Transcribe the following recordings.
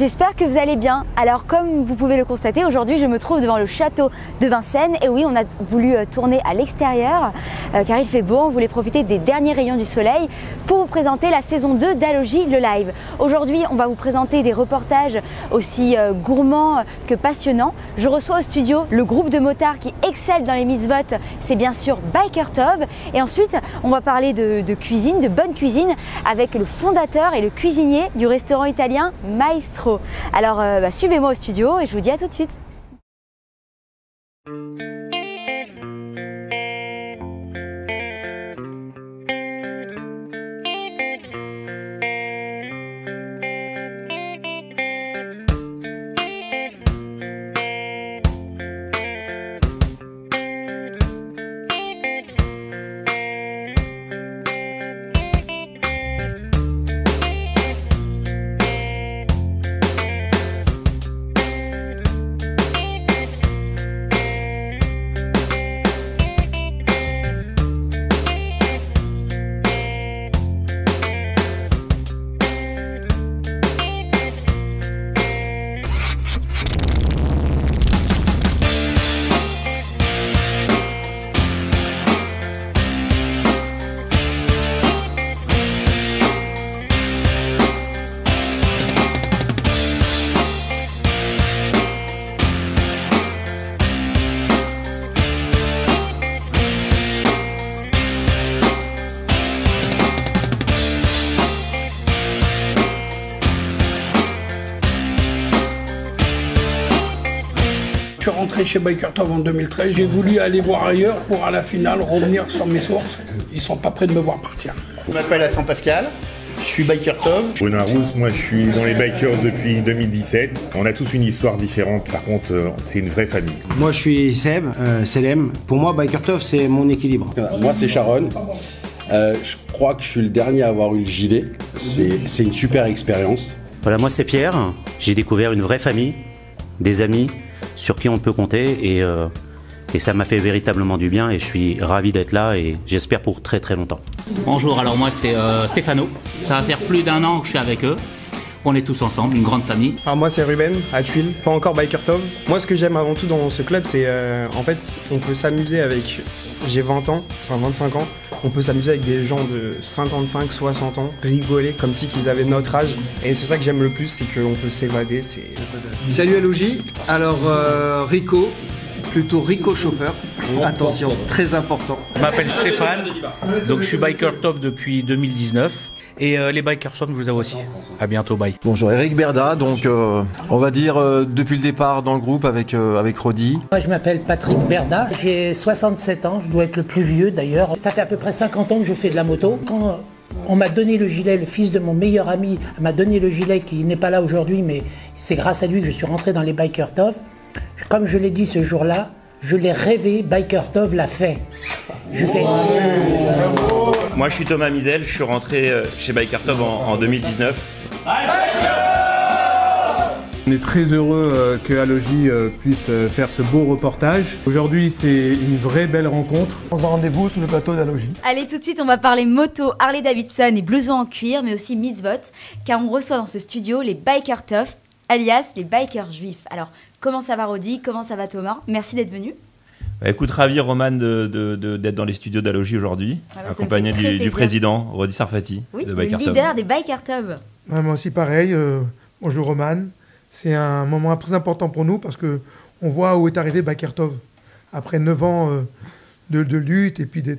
j'espère que vous allez bien. Alors comme vous pouvez le constater, aujourd'hui je me trouve devant le château de Vincennes. Et oui, on a voulu tourner à l'extérieur car il fait beau, on voulait profiter des derniers rayons du soleil pour vous présenter la saison 2 d'Allogie le live. Aujourd'hui on va vous présenter des reportages aussi gourmands que passionnants. Je reçois au studio le groupe de motards qui excelle dans les mitzvot, c'est bien sûr Biker Tov. Et ensuite on va parler de cuisine, de bonne cuisine avec le fondateur et le cuisinier du restaurant italien Maestro. Alors suivez-moi au studio et je vous dis à tout de suite. Je suis rentré chez Biker Tov en 2013. J'ai voulu aller voir ailleurs pour à la finale revenir sur mes sources. Ils sont pas prêts de me voir partir. Je m'appelle Hassan Pascal, je suis Biker Tov. Bruno Arous, moi je suis dans les bikers depuis 2017. On a tous une histoire différente, par contre c'est une vraie famille. Moi je suis Seb, Selem. Pour moi Biker Tov c'est mon équilibre. Moi c'est Sharon. Je crois que je suis le dernier à avoir eu le gilet. C'est une super expérience. Voilà, moi c'est Pierre. J'ai découvert une vraie famille, des amis sur qui on peut compter et ça m'a fait véritablement du bien et je suis ravi d'être là et j'espère pour très très longtemps. Bonjour, alors moi c'est Stéphano. Ça va faire plus d'1 an que je suis avec eux. On est tous ensemble, une grande famille. Alors moi c'est Ruben, à Tuile, pas encore Biker Tov. Moi ce que j'aime avant tout dans ce club c'est en fait on peut s'amuser avec, j'ai 20 ans, enfin 25 ans, on peut s'amuser avec des gens de 55, 60 ans, rigoler comme si qu'ils avaient notre âge. Et c'est ça que j'aime le plus, c'est qu'on peut s'évader. Salut Allogie, alors Rico, plutôt Rico Chopper, attention, très important. Je m'appelle Stéphane, donc je suis Biker Tov depuis 2019. Et les Bikers Tov, je vous avoue aussi. À bientôt, bye. Bonjour, Eric Berda, donc on va dire depuis le départ dans le groupe avec Rodi. Moi je m'appelle Patrick Berda, j'ai 67 ans, je dois être le plus vieux d'ailleurs. Ça fait à peu près 50 ans que je fais de la moto. Quand on m'a donné le gilet, le fils de mon meilleur ami m'a donné le gilet qui n'est pas là aujourd'hui, mais c'est grâce à lui que je suis rentré dans les Biker Tov. Comme je l'ai dit ce jour-là, je l'ai rêvé, Biker Tov l'a fait. Je fais... Moi je suis Thomas Mizel, je suis rentré chez Biker Tov en 2019. On est très heureux que Allogie puisse faire ce beau reportage. Aujourd'hui c'est une vraie belle rencontre. On se rendez-vous sur le plateau d'Allogie. Allez, tout de suite on va parler moto, Harley Davidson et blouson en cuir, mais aussi mitzvot, car on reçoit dans ce studio les Biker Tov, alias les bikers juifs. Alors comment ça va Rodi, comment ça va Thomas? Merci d'être venu. Écoute, ravi Roman d'être dans les studios d'Allogie aujourd'hui, accompagné du président Rodi Sarfati de Biker Tov. Le leader des Biker Tov. Ouais, moi aussi pareil, bonjour Roman. C'est un moment très important pour nous parce qu'on voit où est arrivé Biker Tov. Après 9 ans de lutte et puis de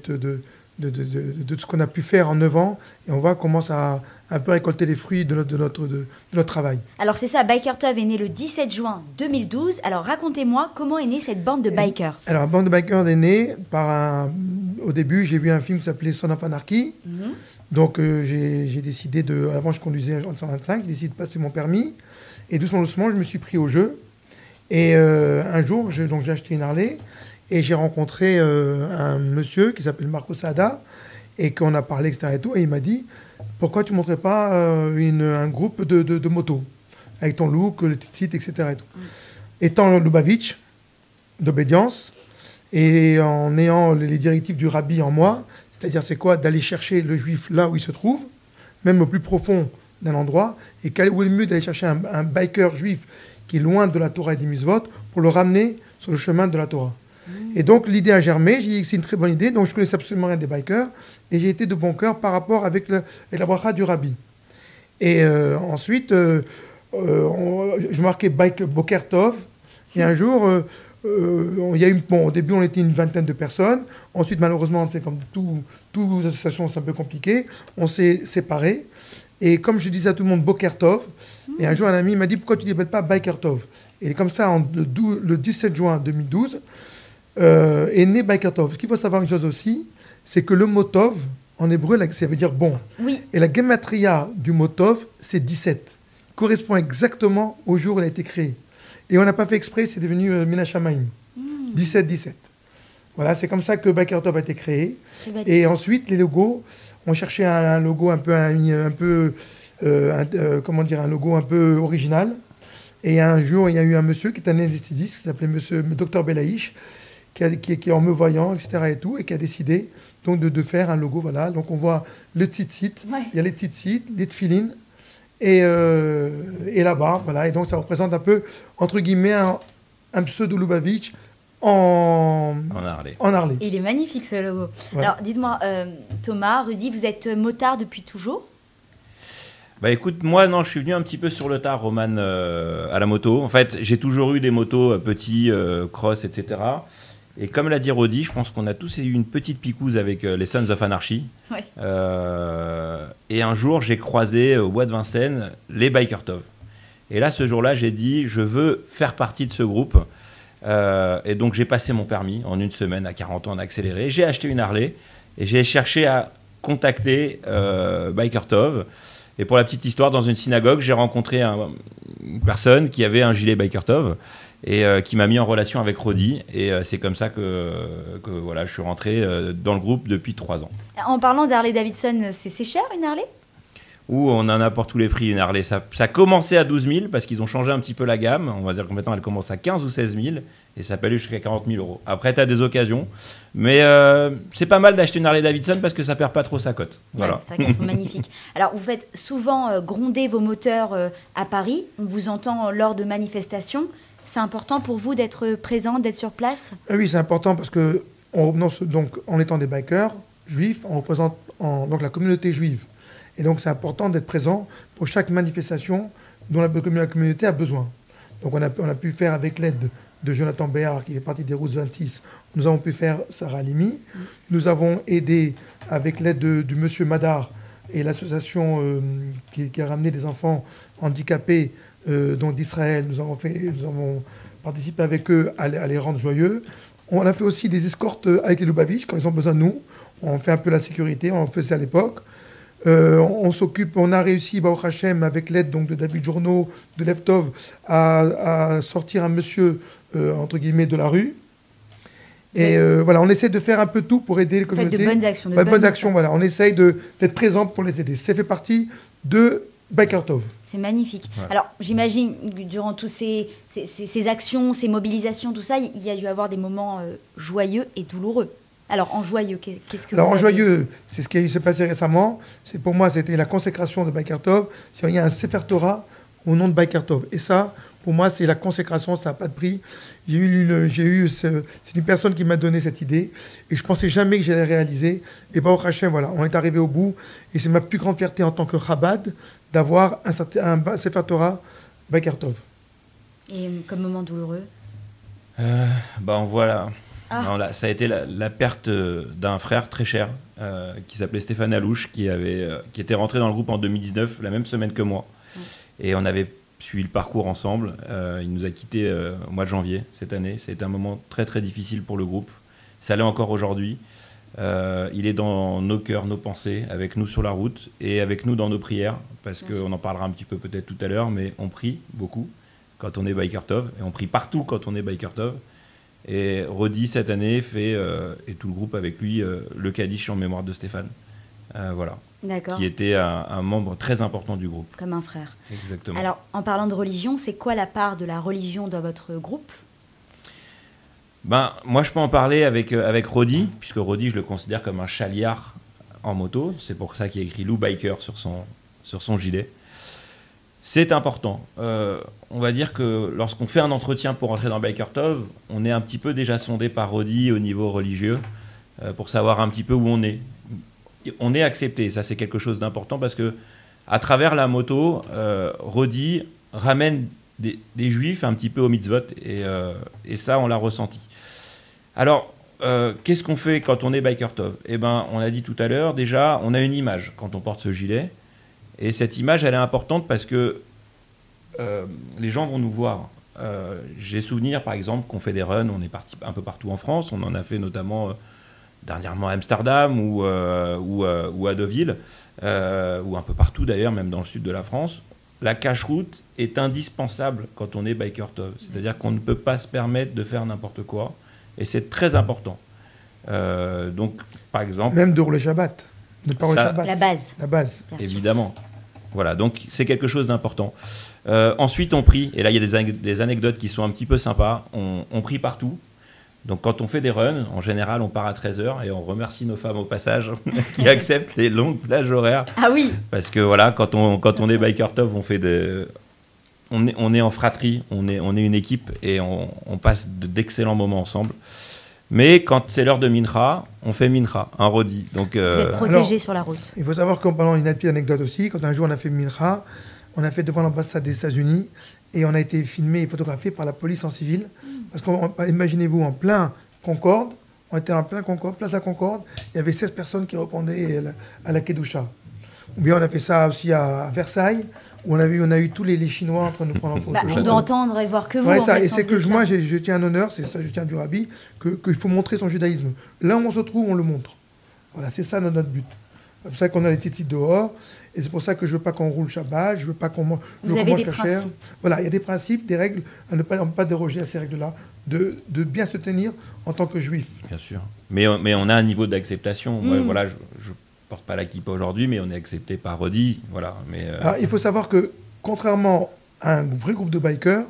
ce qu'on a pu faire en 9 ans, et on voit comment ça a un peu récolté les fruits de notre travail. Alors c'est ça, Biker Tov est né le 17 juin 2012. Alors racontez-moi, comment est née cette bande de bikers? Alors la bande de bikers est née par au début, j'ai vu un film qui s'appelait Son of Anarchy. Donc j'ai décidé avant je conduisais en 125, j'ai décidé de passer mon permis. Et doucement, doucement, je me suis pris au jeu. Et un jour, j'ai acheté une Harley et j'ai rencontré un monsieur qui s'appelle Marco Saada et qu'on a parlé, etc. Et tout, et il m'a dit, pourquoi tu ne montrais pas un groupe de motos avec ton look, le site, etc. Et tout. Étant Lubavitch, d'obédience, et en ayant les directives du rabbi en moi, c'est-à-dire c'est quoi? D'aller chercher le juif là où il se trouve, même au plus profond d'un endroit, et quel est le mieux d'aller chercher un biker juif qui est loin de la Torah et des mitzvot pour le ramener sur le chemin de la Torah. Et donc l'idée a germé, j'ai dit que c'est une très bonne idée, donc je connaissais absolument rien des bikers, et j'ai été de bon cœur par rapport avec la bracha du rabbi. Et ensuite, je marquais Bike Boker Tov, et un jour, il y a eu, au début on était une vingtaine de personnes, ensuite malheureusement, c'est comme toute association, c'est un peu compliqué, on s'est séparés, et comme je disais à tout le monde Boker Tov, et un jour un ami m'a dit pourquoi tu ne l'appelles pas Biker Tov. Et comme ça, le 17 juin 2012, est né Biker Tov. Ce qu'il faut savoir une chose aussi, c'est que le mot Tov, en hébreu, ça veut dire bon. Oui. Et la gematria du mot Tov, c'est 17. Correspond exactement au jour où il a été créé. Et on n'a pas fait exprès, c'est devenu Minashamaim. 17-17. Voilà, c'est comme ça que Biker Tov a été créé. Et ensuite, les logos, on cherchait un logo un logo un peu original. Et un jour, il y a eu un monsieur qui est un anesthésiste, qui s'appelait Dr Belaïch, qui est en me voyant, etc. et tout, et qui a décidé donc de faire un logo. Voilà. Donc on voit le tzitzit, il y a les tzitzit, les tfilines et la barbe. Voilà. Et donc ça représente un peu, entre guillemets, un pseudo Lubavitch en Harley. Et il est magnifique ce logo. Voilà. Alors dites-moi, Thomas, Rudy, vous êtes motard depuis toujours ? Bah écoute, moi non, je suis venu un petit peu sur le tard, Roman, à la moto. En fait, j'ai toujours eu des motos petits, cross, etc. Et comme l'a dit Rodi, je pense qu'on a tous eu une petite picouse avec les Sons of Anarchy. Ouais. Et un jour, j'ai croisé au bois de Vincennes les Biker Tov. Et là, ce jour-là, j'ai dit, je veux faire partie de ce groupe. Et donc, j'ai passé mon permis en une semaine à 40 ans en accéléré. J'ai acheté une Harley et j'ai cherché à contacter Biker Tov. Et pour la petite histoire, dans une synagogue, j'ai rencontré une personne qui avait un gilet Biker Tov et qui m'a mis en relation avec Rodi. Et c'est comme ça que voilà, je suis rentré dans le groupe depuis 3 ans. En parlant d'Harley Davidson, c'est cher une Harley ? Où on en a pour tous les prix une Harley. Ça commençait à 12 000 parce qu'ils ont changé un petit peu la gamme. On va dire que maintenant elle commence à 15 ou 16 000 et ça peut aller jusqu'à 40 000 euros. Après, tu as des occasions. Mais c'est pas mal d'acheter une Harley Davidson parce que ça perd pas trop sa cote. Voilà. Ouais, c'est vrai qu'elles sont magnifiques. Alors, vous faites souvent gronder vos moteurs à Paris. On vous entend lors de manifestations. C'est important pour vous d'être présent, d'être sur place ? Oui, c'est important parce que en étant des bikers juifs, on représente donc la communauté juive. Et donc, c'est important d'être présent pour chaque manifestation dont la communauté a besoin. Donc, on a pu faire avec l'aide de Jonathan Béard, qui fait partie des Routes 26. Nous avons pu faire Sarah Halimi. Nous avons aidé avec l'aide du monsieur Madar et l'association qui a ramené des enfants handicapés d'Israël. Nous avons participé avec eux à les rendre joyeux. On a fait aussi des escortes avec les Lubavitch quand ils ont besoin de nous. On fait un peu la sécurité, on en faisait à l'époque. On a réussi, Baruch Hashem, avec l'aide donc, de David Journeau, de Levtov, à sortir un monsieur, entre guillemets, de la rue. Et voilà, on essaie de faire un peu tout pour aider les communautés. Faites de bonnes actions. Bonnes actions, voilà. On essaye d'être présent pour les aider. Ça fait partie de Biker Tov. C'est magnifique. Ouais. Alors, j'imagine, durant toutes ces actions, ces mobilisations, tout ça, il y a dû avoir des moments joyeux et douloureux. Alors, en joyeux, qu'est-ce que Alors, vous en avez... joyeux, c'est ce qui s'est passé récemment. Pour moi, c'était la consécration de Biker Tov. Il y a un Sefer Torah au nom de Biker Tov. Et ça, pour moi, c'est la consécration, ça n'a pas de prix. C'est une personne qui m'a donné cette idée. Et je ne pensais jamais que j'allais réaliser. Et Baruch Hashem, voilà, on est arrivé au bout. Et c'est ma plus grande fierté en tant que Chabad d'avoir un Sefer Torah Biker Tov. Et comme moment douloureux Voilà. Ah. Non, là, ça a été la perte d'un frère très cher qui s'appelait Stéphane Alouche, qui était rentré dans le groupe en 2019, la même semaine que moi. Et on avait suivi le parcours ensemble. Il nous a quittés au mois de janvier cette année. C'était un moment très très difficile pour le groupe. Ça l'est encore aujourd'hui. Il est dans nos cœurs, nos pensées, avec nous sur la route et avec nous dans nos prières, parce qu'on en parlera un petit peu peut-être tout à l'heure, mais on prie beaucoup quand on est Biker Tov, et on prie partout quand on est Biker Tov. Et Rodi, cette année, fait, et tout le groupe avec lui, le Kaddish en mémoire de Stéphane. Voilà. D'accord. Qui était un membre très important du groupe. Comme un frère. Exactement. Alors, en parlant de religion, c'est quoi la part de la religion dans votre groupe ? Moi, je peux en parler avec Rodi, puisque Rodi, je le considère comme un chaliard en moto. C'est pour ça qu'il y a écrit Lou Biker sur son gilet. C'est important. On va dire que lorsqu'on fait un entretien pour entrer dans Biker Tov, on est un petit peu déjà sondé par Rodi au niveau religieux pour savoir un petit peu où on est. On est accepté, ça c'est quelque chose d'important parce que à travers la moto, Rodi ramène des juifs un petit peu au mitzvot et ça on l'a ressenti. Alors, qu'est-ce qu'on fait quand on est Biker Tov? Eh ben, on a dit tout à l'heure, déjà, on a une image quand on porte ce gilet. Et cette image, elle est importante parce que les gens vont nous voir. J'ai souvenir, par exemple, qu'on fait des runs, on est parti un peu partout en France. On en a fait notamment dernièrement à Amsterdam ou à Deauville, ou un peu partout d'ailleurs, même dans le sud de la France. La cache-route est indispensable quand on est Biker Tov. C'est-à-dire qu'on ne peut pas se permettre de faire n'importe quoi. Et c'est très important. Donc, par exemple... Même de rouler Shabbat. De ne pas rouler Shabbat. La base. La base. Évidemment. Voilà, donc c'est quelque chose d'important. Ensuite, on prie. Et là, il y a des anecdotes qui sont un petit peu sympas. On prie partout. Donc, quand on fait des runs, en général, on part à 13h et on remercie nos femmes au passage qui acceptent les longues plages horaires. Ah oui. Parce que voilà, quand on est Biker Tov, on est en fratrie, on est une équipe et on passe d'excellents moments ensemble. Mais quand c'est l'heure de Mincha, on fait Mincha, un Rodi. Donc, vous êtes protégé sur la route. Il faut savoir qu'en parlant d'une petite anecdote aussi, quand un jour on a fait Mincha, on a fait devant l'ambassade des États-Unis et on a été filmé et photographié par la police en civil. Parce qu'imaginez-vous, en plein Concorde, on était en plein Concorde, place à Concorde, il y avait 16 personnes qui répondaient à la Kedusha. Ou bien on a fait ça aussi à Versailles, où on a eu tous les Chinois en train de nous prendre en photo. On doit entendre et voir que vous. Ouais, ça, et c'est que moi, je tiens un honneur, c'est ça, je tiens du rabbi, qu'il faut montrer son judaïsme. Là où on se trouve, on le montre. Voilà, c'est ça notre but. C'est pour ça qu'on a les titres dehors, et c'est pour ça que je veux pas qu'on roule Shabbat, je veux pas qu'on mange kasher. Voilà, il y a des principes, des règles, à ne pas déroger à ces règles-là, de bien se tenir en tant que juif. Bien sûr. Mais on a un niveau d'acceptation. Moi, voilà, je porte pas la kippa aujourd'hui, mais on est accepté par Rodi. Voilà. Alors, il faut savoir que, contrairement à un vrai groupe de bikers,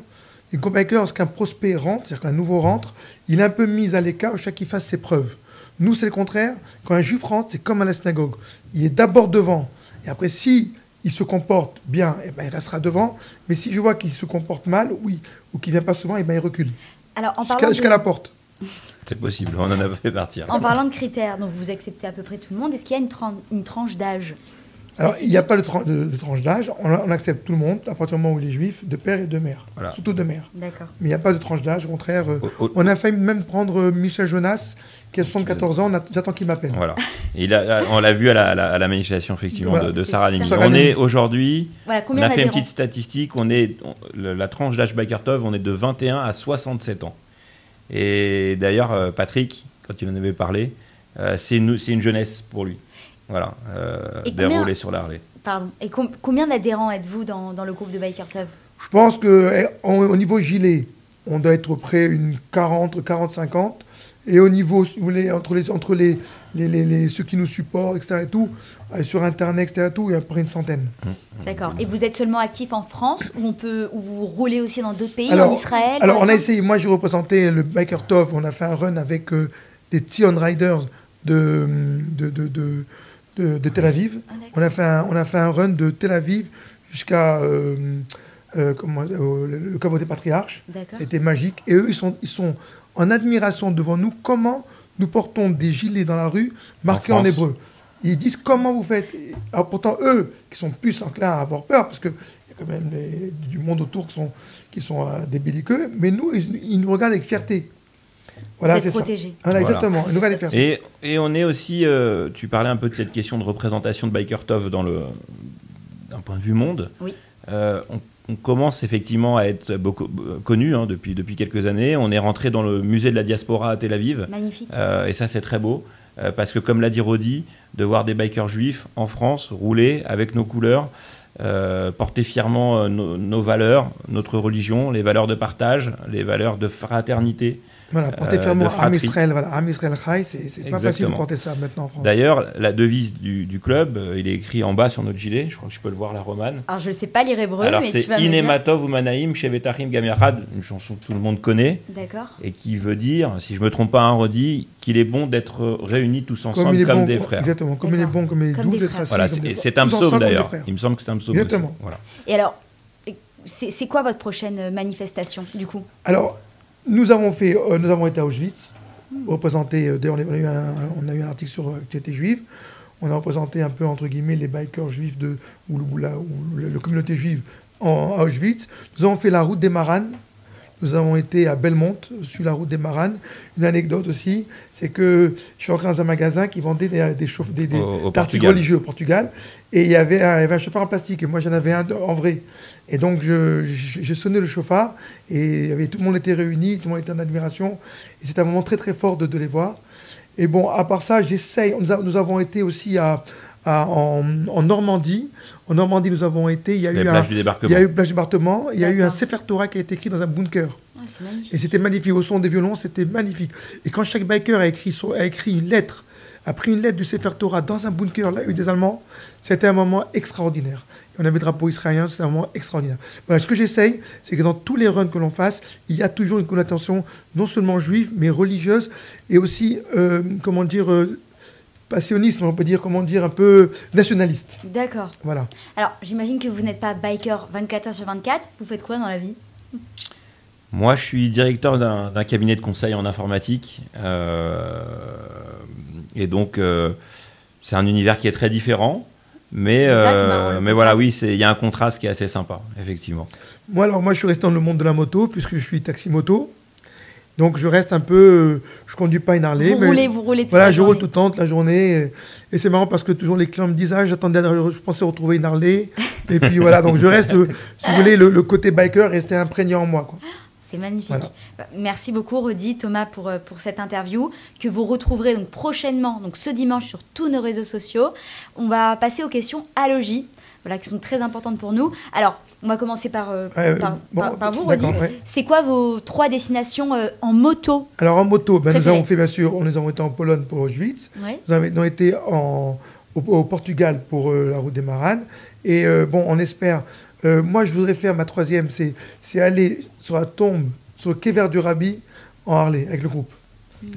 les groupes de bikers, lorsqu'un prospect rentre, c'est-à-dire qu'un nouveau rentre, il est un peu mis à l'écart chaque qu'il fasse ses preuves. Nous, c'est le contraire. Quand un juif rentre, c'est comme à la synagogue. Il est d'abord devant. Et après, si il se comporte bien, eh ben, il restera devant. Mais si je vois qu'il se comporte mal, oui, ou qu'il ne vient pas souvent, eh ben, il recule. Alors, jusqu'à la porte. C'est possible, on en a fait partir. En parlant de critères, donc vous acceptez à peu près tout le monde. Est-ce qu'il y a une tranche d'âge? Alors, il n'y a pas de tranche d'âge. On accepte tout le monde, à partir du moment où il est juif, de père et de mère. Voilà. Surtout de mère. D'accord. Mais il n'y a pas de tranche d'âge. Au contraire, on a failli même prendre Michel Jonas, qui a 74 ans. J'attends qu'il m'appelle. Voilà. On l'a vu à la manifestation, effectivement, voilà, de Sarah Limi. On est aujourd'hui, voilà, on a fait une petite statistique, la tranche d'âge Biker Tov, on est de 21 à 67 ans. Et d'ailleurs, Patrick, quand il en avait parlé, c'est une jeunesse pour lui. Voilà, dérouler sur la Harley. Pardon. Et combien d'adhérents êtes-vous dans le groupe de Biker Tov? Je pense qu'au niveau gilet, on doit être près une 40, 40-50. Et au niveau, si vous voulez, entre ceux qui nous supportent, etc. et tout, sur Internet, etc. et tout, il y a près une centaine. D'accord. Et vous êtes seulement actif en France ou vous roulez aussi dans d'autres pays, alors, en Israël? Alors, on a essayé. Moi, j'ai représenté le Biker Tov. On a fait un run avec les Tzion Riders de Tel Aviv. On a fait un run de Tel Aviv jusqu'à le caveau des patriarches. C'était magique. Et eux, ils sont en admiration devant nous comment nous portons des gilets dans la rue marqués en hébreu. Ils disent comment vous faites. Alors pourtant, eux, qui sont plus enclins à avoir peur, parce qu'il y a quand même du monde autour qui sont des belliqueux, mais nous, ils nous regardent avec fierté. Voilà, vous êtes protégés. Voilà, exactement. Et on est aussi, tu parlais un peu de cette question de représentation de Biker Tov d'un point de vue monde. Oui. On commence effectivement à être beaucoup connu depuis quelques années. On est rentré dans le musée de la diaspora à Tel Aviv. Magnifique. Et ça, c'est très beau. Parce que, comme l'a dit Rodi, de voir des bikers juifs en France rouler avec nos couleurs, porter fièrement nos valeurs, notre religion, les valeurs de partage, les valeurs de fraternité. Voilà, porter fièrement Am Israël, voilà, Am Israël Chai, c'est pas facile de porter ça maintenant en France. D'ailleurs, la devise du club, il est écrit en bas sur notre gilet, je crois que je peux le voir, la romane. Alors je ne sais pas lire hébreu, alors, mais tu vas me dire. dire. Inematov Umanaim Shevetachim Gam Yachad, une chanson que tout le monde connaît. D'accord. Et qui veut dire, si je ne me trompe pas, Rodi, qu'il est bon d'être réunis tous ensemble comme des frères. Exactement, comme il est bon, comme il est doux d'être assis. Voilà, c'est un psaume d'ailleurs. Il me semble que c'est un psaume. Exactement. Aussi. Voilà. Et alors, c'est quoi votre prochaine manifestation, du coup? Alors, nous avons été à Auschwitz, représenté, d'ailleurs on a eu un article sur l'actualité juive, on a représenté un peu, entre guillemets, les bikers juifs ou la communauté juive à Auschwitz. Nous avons fait la route des Maranes. Nous avons été à Belmont, sur la route des Maranes. Une anecdote aussi, c'est que je suis entré dans un magasin qui vendait des articles religieux au Portugal. Et il y avait un chauffard en plastique. Et moi, j'en avais un en vrai. Et donc, j'ai sonné le chauffard. Et tout le monde était réuni, tout le monde était en admiration. Et c'était un moment très, très fort de les voir. Et bon, à part ça, j'essaye. Nous avons été aussi en Normandie. En Normandie, nous avons été. Il y a eu plage du débarquement. Il y a eu un Sefer Torah qui a été écrit dans un bunker. Ah, c'est magnifique. Et c'était magnifique. Au son des violons, c'était magnifique. Et quand chaque biker a écrit une lettre, a pris une lettre du Sefer Torah dans un bunker, là, des Allemands, c'était un moment extraordinaire. Et on avait le drapeau israélien, c'était un moment extraordinaire. Voilà, ce que j'essaye, c'est que dans tous les runs que l'on fasse, il y a toujours une connotation non seulement juive, mais religieuse, et aussi, passionnisme, on peut dire, un peu nationaliste. D'accord. Voilà. Alors, j'imagine que vous n'êtes pas biker 24 heures sur 24. Vous faites quoi dans la vie? Moi, je suis directeur d'un cabinet de conseil en informatique. Et donc, c'est un univers qui est très différent. Mais voilà, oui, il y a un contraste qui est assez sympa, effectivement. Moi, je suis resté dans le monde de la moto, puisque je suis taxi-moto. Donc, je reste un peu... je conduis pas une Harley. Vous roulez toute voilà, la journée. je roule tout le temps, toute la journée. Et c'est marrant parce que toujours les clients me disent « Ah, je pensais retrouver une Harley. » Et puis voilà, donc je reste, si vous voulez, le côté biker restait imprégné en moi, quoi. C'est magnifique. Voilà. Merci beaucoup, Rudy, Thomas, pour cette interview que vous retrouverez donc prochainement, donc ce dimanche, sur tous nos réseaux sociaux. On va passer aux questions Alogie, voilà, qui sont très importantes pour nous. Alors, on va commencer par vous, Rudy. Ouais. C'est quoi vos 3 destinations en moto? Alors, en moto, nous avons fait, bien sûr, nous avons été en Pologne pour Auschwitz. Ouais. Nous avons été au Portugal pour la route des Maranes. Et on espère... moi, je voudrais faire ma 3e, c'est aller sur la tombe, sur le quai Vert du Rabbi, en Harley, avec le groupe.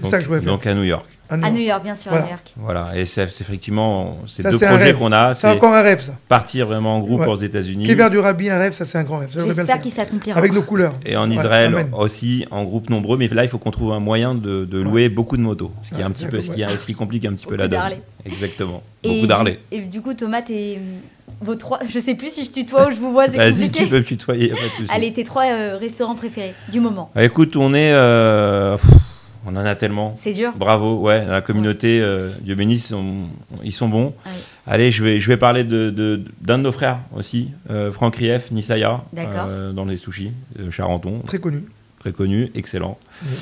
C'est ça que je voudrais faire. Donc à New York. À New York, bien sûr, voilà. À New York. Voilà, et c'est effectivement, c'est ça, 2 projets qu'on a. C'est encore un rêve, ça. Partir vraiment en groupe aux États-Unis. Quai Vert du Rabbi, un rêve, ça c'est un grand rêve. J'espère qu'il s'accomplira. Avec nos couleurs. Et en Israël aussi, en groupe nombreux, mais là, il faut qu'on trouve un moyen de louer beaucoup de motos, ce qui complique un petit peu la donne. Exactement. Beaucoup d'Harley. Et du coup, Thomas, vos 3, je sais plus si je tutoie ou je vous vois, c'est compliqué. Vas-y, tu peux me tutoyer, pas de souci. Allez, tes 3 restaurants préférés du moment. Écoute, on en a tellement. C'est dur. Bravo, ouais, la communauté, Dieu bénisse, ils sont bons. Ouais. Allez, je vais parler d'un de nos frères aussi, Franck Rief, Nisaya, dans les sushis, Charenton. Très connu. Très connu, excellent. Oui.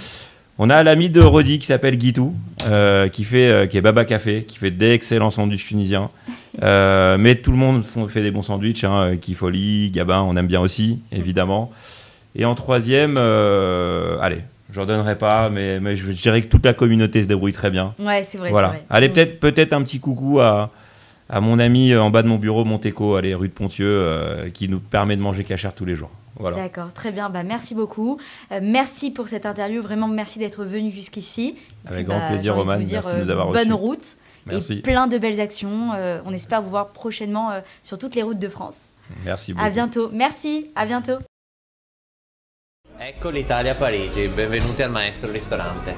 On a l'ami de Rodi qui s'appelle Guitou, qui est Baba Café, qui fait d'excellents sandwichs tunisiens. Mais tout le monde fait des bons sandwichs, hein, Kifoli, Gabin, on aime bien aussi, évidemment. Et en 3e, allez, je ne donnerai pas, mais je dirais que toute la communauté se débrouille très bien. Ouais, c'est vrai. Voilà. C'est vrai. Allez, peut-être un petit coucou à mon ami en bas de mon bureau, Monteco, allez, rue de Pontieux, qui nous permet de manger cachère tous les jours. Voilà. D'accord, très bien. Merci beaucoup. Merci pour cette interview. Vraiment, merci d'être venu jusqu'ici. Avec grand plaisir, Roman. Merci de nous avoir reçus. Bonne route. Merci. Et plein de belles actions. On espère vous voir prochainement sur toutes les routes de France. Merci beaucoup. À bientôt. Merci. À bientôt. Ecco l'Italia a Parigi. Benvenuti al Maestro Ristorante.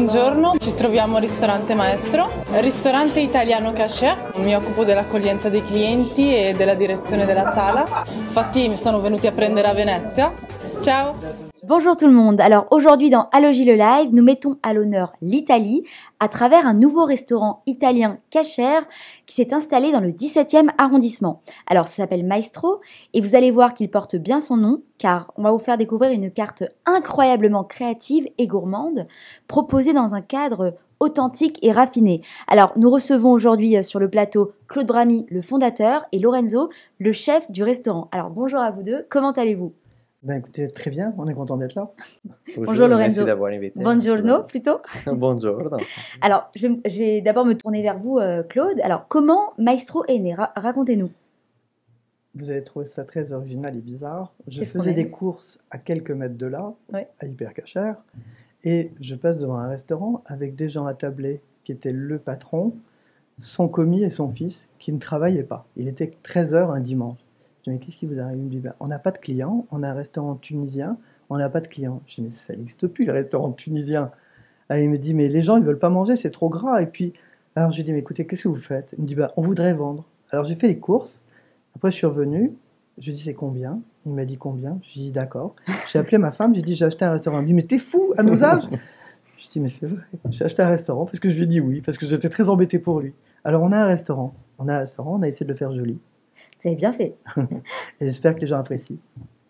Buongiorno, ci troviamo al ristorante Maestro, ristorante italiano cachet. Mi occupo dell'accoglienza dei clienti e della direzione della sala. Infatti mi sono venuti a prendere a Venezia. Ciao. Bonjour tout le monde. Alors aujourd'hui dans Allogie le Live, nous mettons à l'honneur l'Italie à travers un nouveau restaurant italien cachère qui s'est installé dans le 17e arrondissement. Alors ça s'appelle Maestro et vous allez voir qu'il porte bien son nom car on va vous faire découvrir une carte incroyablement créative et gourmande proposée dans un cadre authentique et raffiné. Alors nous recevons aujourd'hui sur le plateau Claude Brami, le fondateur, et Lorenzo, le chef du restaurant. Alors bonjour à vous deux, comment allez-vous ? Ben écoutez, très bien, on est content d'être là. Bonjour Lorenzo. Merci d'avoir invité. Buongiorno plutôt. Buongiorno. Alors, je vais d'abord me tourner vers vous, Claude. Alors, comment Maestro est né ? Racontez-nous. Vous allez trouver ça très original et bizarre. Je faisais des courses à quelques mètres de là, à Hypercachère, et je passe devant un restaurant avec des gens attablés qui étaient le patron, son commis et son fils qui ne travaillaient pas. Il était 13h un dimanche. Je dis, mais qu'est-ce qui vous arrive ? Il me dit, on n'a pas de clients, on a un restaurant tunisien, on n'a pas de clients. Je dis, mais ça n'existe plus, le restaurant tunisien. Alors, il me dit, mais les gens, ils ne veulent pas manger, c'est trop gras. Et puis, alors je lui dis, mais écoutez, qu'est-ce que vous faites ? Il me dit, on voudrait vendre. Alors, j'ai fait les courses. Après, je suis revenu. Je lui ai dit, c'est combien ? Il m'a dit, combien ? Je lui ai dit, d'accord. J'ai appelé ma femme, j'ai dit, j'ai acheté un restaurant. Elle me dit, mais t'es fou, à nos âges ? Je lui ai dit, mais c'est vrai, j'ai acheté un restaurant parce que je lui ai dit oui, parce que j'étais très embêté pour lui. Alors, on a un restaurant. On a essayé de le faire joli. Vous avez bien fait. Et j'espère que les gens apprécient.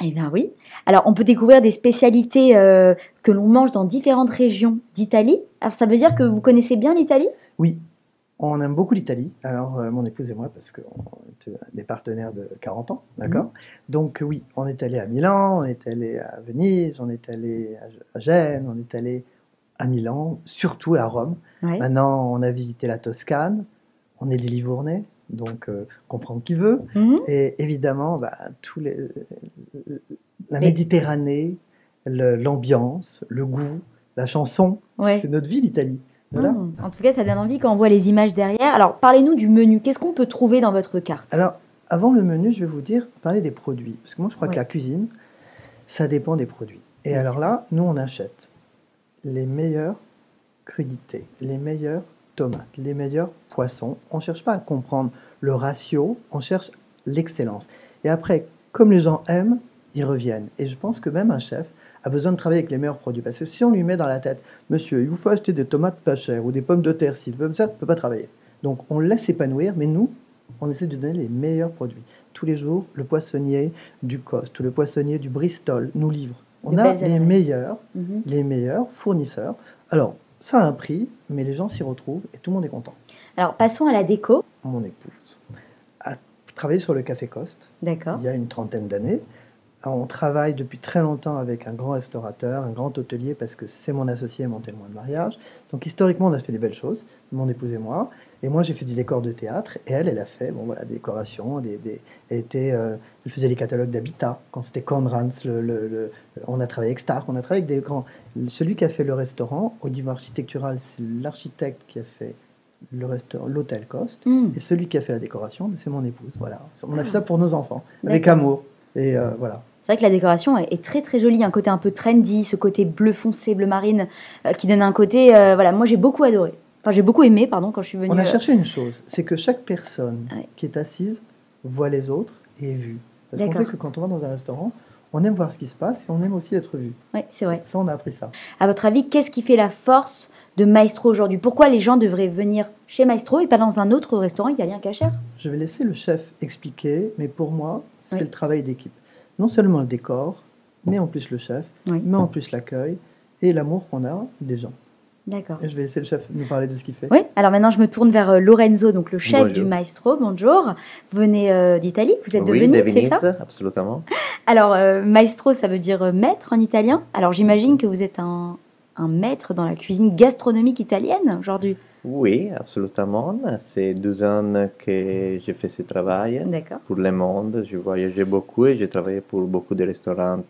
Eh bien oui. Alors, on peut découvrir des spécialités que l'on mange dans différentes régions d'Italie. Alors, ça veut dire que vous connaissez bien l'Italie ? Oui, on aime beaucoup l'Italie. Alors, mon épouse et moi, parce qu'on était des partenaires de 40 ans, d'accord ? Donc oui, on est allé à Milan, on est allé à Venise, on est allé à Gênes, on est allé à Milan, surtout à Rome. Ouais. Maintenant, on a visité la Toscane, on est des Livournais. Donc, comprendre qui veut. Et évidemment, la Méditerranée, l'ambiance, le goût, la chanson, c'est notre vie, l'Italie. Voilà. En tout cas, ça donne envie quand on voit les images derrière. Alors, parlez-nous du menu. Qu'est-ce qu'on peut trouver dans votre carte ? Alors, avant le menu, je vais vous parler des produits. Parce que moi, je crois que la cuisine, ça dépend des produits. Et alors là, nous, on achète les meilleures crudités, les meilleures tomates, les meilleurs poissons. On ne cherche pas à comprendre le ratio, on cherche l'excellence. Et après, comme les gens aiment, ils reviennent. Et je pense que même un chef a besoin de travailler avec les meilleurs produits. Parce que si on lui met dans la tête, monsieur, il vous faut acheter des tomates pas chères ou des pommes de terre, si comme ça, il ne peut pas travailler. Donc on le laisse épanouir, mais nous, on essaie de donner les meilleurs produits. Tous les jours, le poissonnier du Coste ou le poissonnier du Bristol nous livre. On a les meilleurs fournisseurs. Alors, ça a un prix, mais les gens s'y retrouvent et tout le monde est content. Alors, passons à la déco. Mon épouse a travaillé sur le Café Coste il y a une 30aine d'années. On travaille depuis très longtemps avec un grand restaurateur, un grand hôtelier, parce que c'est mon associé et mon témoin de mariage. Donc, historiquement, on a fait des belles choses, mon épouse et moi. Et moi, j'ai fait du décor de théâtre. Et elle a fait des décorations. Elle faisait les catalogues d'habitat. Quand c'était Conrans, on a travaillé avec Stark, on a travaillé avec des grands. Celui qui a fait le restaurant, au niveau architectural, c'est l'architecte qui a fait l'hôtel Coste. Et celui qui a fait la décoration, c'est mon épouse. Voilà. On a fait ça pour nos enfants, avec amour. Et voilà. C'est vrai que la décoration est très très jolie, un côté un peu trendy, ce côté bleu foncé, bleu marine, qui donne un côté... moi j'ai beaucoup adoré. Enfin, j'ai beaucoup aimé, quand je suis venue... On a cherché une chose, c'est que chaque personne qui est assise voit les autres et est vue. Parce qu'on sait que quand on va dans un restaurant, on aime voir ce qui se passe et on aime aussi être vu. Oui, c'est vrai. Ça, on a appris ça. À votre avis, qu'est-ce qui fait la force de Maestro aujourd'hui ? Pourquoi les gens devraient venir chez Maestro et pas dans un autre restaurant italien cachère ? Je vais laisser le chef expliquer, mais pour moi, c'est le travail d'équipe. Non seulement le décor, mais en plus le chef, mais en plus l'accueil et l'amour qu'on a des gens. D'accord. Et je vais laisser le chef nous parler de ce qu'il fait. Oui, alors maintenant je me tourne vers Lorenzo, donc le chef du Maestro. Bonjour. Vous venez d'Italie, vous êtes de Venise, c'est ça ? Absolument. Alors, Maestro, ça veut dire maître en italien. Alors j'imagine que vous êtes un maître dans la cuisine gastronomique italienne aujourd'hui. Oui, absolument. C'est 12 ans que je fais ce travail pour le monde. Je voyageais beaucoup et j'ai travaillé pour beaucoup de restaurants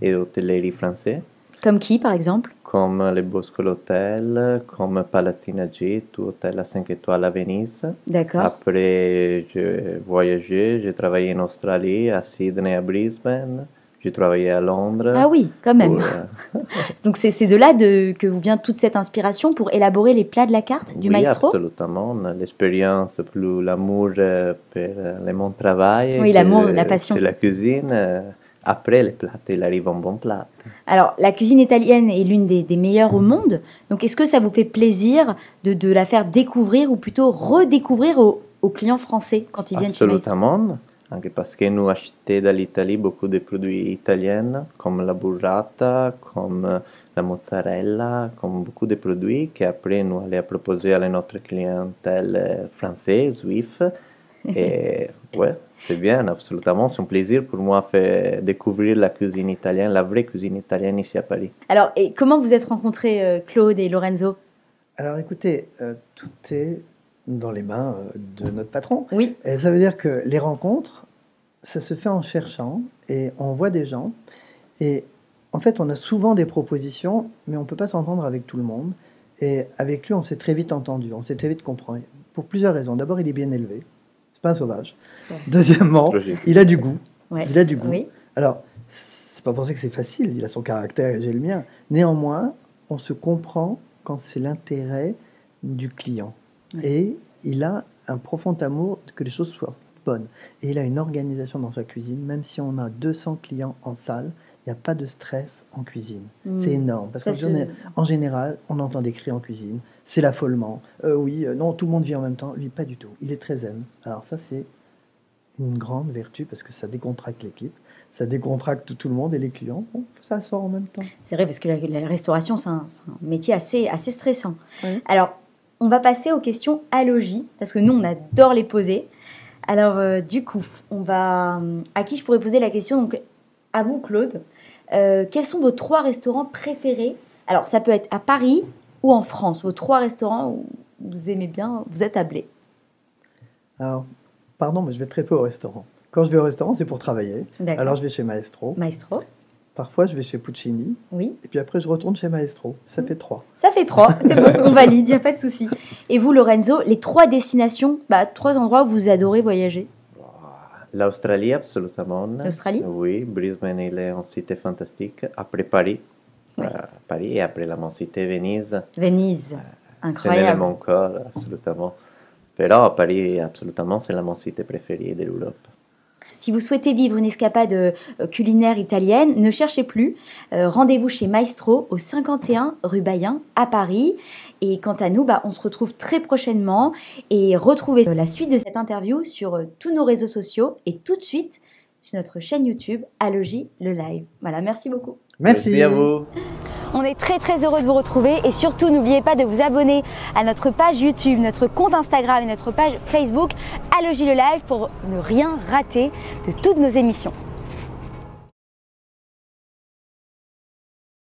et hôtelleries français. Comme qui, par exemple ? Comme le Bosco Hotel, comme Palatina Jet, hôtel à 5 étoiles à Venise. D'accord. Après, j'ai voyagé, j'ai travaillé en Australie, à Sydney, à Brisbane. J'ai travaillé à Londres. Ah oui, quand même. Donc c'est de là que vous vient toute cette inspiration pour élaborer les plats de la carte du maestro? Oui, absolument. L'expérience, plus l'amour pour mon travail. Oui, l'amour, la passion. C'est la cuisine. Après les plats, il arrive un bon plat. Alors, la cuisine italienne est l'une des meilleures au monde. Donc, est-ce que ça vous fait plaisir de la faire découvrir ou plutôt redécouvrir aux clients français quand ils viennent chez Maestro? Absolument. Anche parce que nous achetons dans l'Italie beaucoup de produits italiens, comme la burrata, comme la mozzarella, comme beaucoup de produits qu'après nous allons proposer à notre clientèle française, juive. Et ouais, c'est bien, absolument. C'est un plaisir pour moi de découvrir la cuisine italienne, la vraie cuisine italienne ici à Paris. Alors, et comment vous êtes rencontrés, Claude et Lorenzo? Alors écoutez, tout est dans les mains de notre patron. Oui. Et ça veut dire que les rencontres, ça se fait en cherchant et on voit des gens. Et en fait, on a souvent des propositions, mais on ne peut pas s'entendre avec tout le monde. Et avec lui, on s'est très vite entendu, on s'est très vite compris. Pour plusieurs raisons. D'abord, il est bien élevé. C'est pas un sauvage. Deuxièmement, il a du goût. Ouais. Il a du goût. Oui. Alors, c'est pas pour ça que c'est facile. Il a son caractère et j'ai le mien. Néanmoins, on se comprend quand c'est l'intérêt du client. Ouais. Et il a un profond amour que les choses soient bonnes. Et il a une organisation dans sa cuisine. Même si on a 200 clients en salle, il n'y a pas de stress en cuisine. C'est énorme. Parce qu'en général, on entend des cris en cuisine. C'est l'affolement. Non, tout le monde vit en même temps. Lui, pas du tout. Il est très zen. Alors ça, c'est une grande vertu parce que ça décontracte l'équipe. Ça décontracte tout le monde et les clients. Bon, ça sort en même temps. C'est vrai parce que la restauration, c'est un métier assez stressant. Oui. Alors, on va passer aux questions à logis parce que nous, on adore les poser. Alors, du coup, à qui je pourrais poser la question? Donc, à vous, Claude. Quels sont vos 3 restaurants préférés? Alors, ça peut être à Paris ou en France, vos 3 restaurants où vous aimez bien vous attabler. Alors, pardon, mais je vais très peu au restaurant. Quand je vais au restaurant, c'est pour travailler. Alors, je vais chez Maestro. Maestro. Parfois, je vais chez Puccini. Oui. Et puis après, je retourne chez Maestro. Ça fait 3. Ça fait 3, c'est bon, on valide, il n'y a pas de souci. Et vous, Lorenzo, les 3 destinations, 3 endroits où vous adorez voyager? L'Australie, absolument. L'Australie? Oui, Brisbane, il est une cité fantastique. Après Paris. Oui. Paris et après la cité Venise. Venise, incroyable. C'est mon cœur, absolument. Però Paris, absolument, c'est la cité préférée de l'Europe. Si vous souhaitez vivre une escapade culinaire italienne, ne cherchez plus. Rendez-vous chez Maestro au 51 rue Bayen à Paris. Et quant à nous, on se retrouve très prochainement. Et retrouvez la suite de cette interview sur tous nos réseaux sociaux et tout de suite sur notre chaîne YouTube Alogie le live. Voilà, merci beaucoup. Merci à vous. On est très très heureux de vous retrouver et surtout n'oubliez pas de vous abonner à notre page YouTube, notre compte Instagram et notre page Facebook Alogie le live pour ne rien rater de toutes nos émissions.